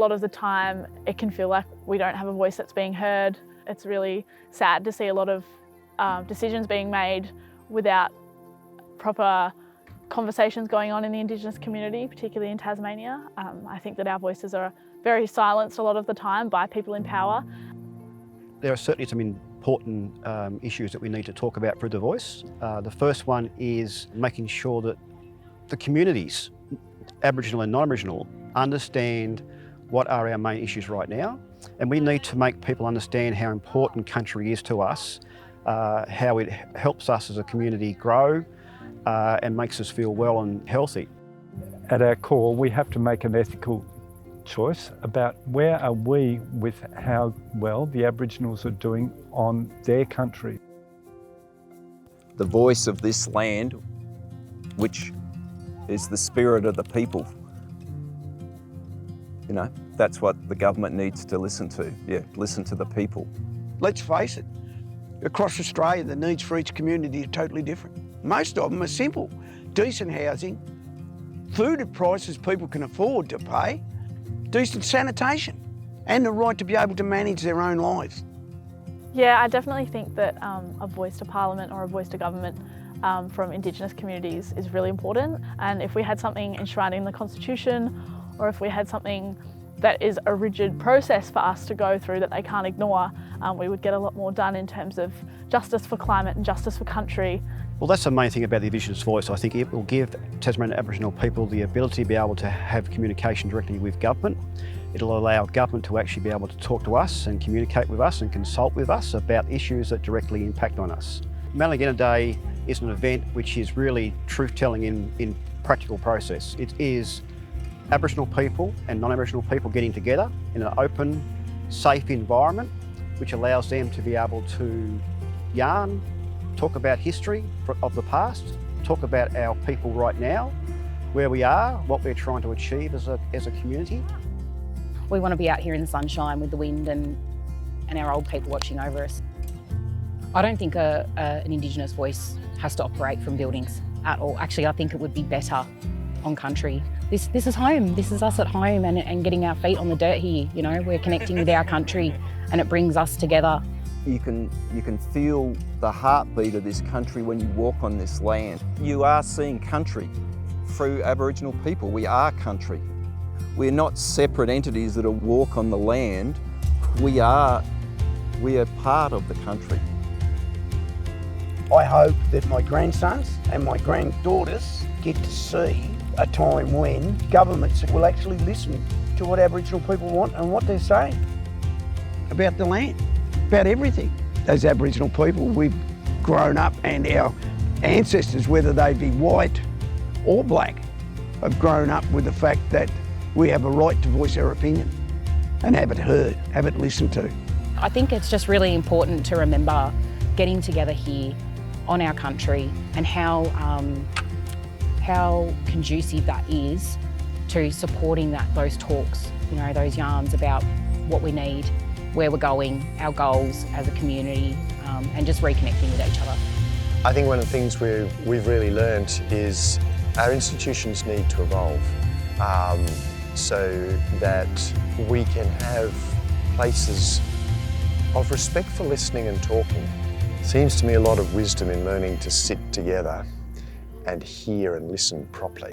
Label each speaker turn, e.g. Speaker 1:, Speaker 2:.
Speaker 1: lot of the time it can feel like we don't have a voice that's being heard. It's really sad to see a lot of decisions being made without proper conversations going on in the Indigenous community, particularly in Tasmania. I think that our voices are very silenced a lot of the time by people in power.
Speaker 2: There are certainly some important issues that we need to talk about through the voice. The first one is making sure that the communities, Aboriginal and non-Aboriginal, understand what are our main issues right now. And we need to make people understand how important country is to us, how it helps us as a community grow and makes us feel well and healthy.
Speaker 3: At our core, we have to make an ethical choice about where are we with how well the Aboriginals are doing on their country.
Speaker 4: The voice of this land, which is the spirit of the people. You know, that's what the government needs to listen to. Yeah, listen to the people.
Speaker 5: Let's face it, across Australia, the needs for each community are totally different. Most of them are simple: decent housing, food at prices people can afford to pay, decent sanitation, and the right to be able to manage their own lives.
Speaker 1: Yeah, I definitely think that a voice to Parliament or a voice to government from Indigenous communities is really important. And if we had something enshrined in the Constitution, or if we had something that is a rigid process for us to go through that they can't ignore, we would get a lot more done in terms of justice for climate and justice for country.
Speaker 2: Well, that's the main thing about the Indigenous Voice. I think it will give Tasmanian Aboriginal people the ability to be able to have communication directly with government. It'll allow government to actually be able to talk to us and communicate with us and consult with us about issues that directly impact on us. Mannalargenna Day is an event which is really truth-telling in practical process. It is Aboriginal people and non-Aboriginal people getting together in an open, safe environment which allows them to be able to yarn, talk about history of the past, talk about our people right now, where we are, what we're trying to achieve as a community.
Speaker 6: We want to be out here in the sunshine with the wind and our old people watching over us. I don't think an Indigenous voice has to operate from buildings at all. Actually, I think it would be better on country. This is home. This is us at home and getting our feet on the dirt here. You know, we're connecting with our country and it brings us together.
Speaker 4: You can feel the heartbeat of this country when you walk on this land. You are seeing country through Aboriginal people. We are country. We're not separate entities that walk on the land. We are part of the country.
Speaker 5: I hope that my grandsons and my granddaughters get to see a time when governments will actually listen to what Aboriginal people want and what they're saying about the land, about everything. As Aboriginal people, we've grown up, and our ancestors, whether they be white or black, have grown up with the fact that we have a right to voice our opinion and have it heard, have it listened to.
Speaker 6: I think it's just really important to remember getting together here on our country and how conducive that is to supporting those talks, you know, those yarns about what we need, where we're going, our goals as a community, and just reconnecting with each other.
Speaker 7: I think one of the things we've really learnt is our institutions need to evolve so that we can have places of respect for listening and talking. Seems to me a lot of wisdom in learning to sit together and hear and listen properly.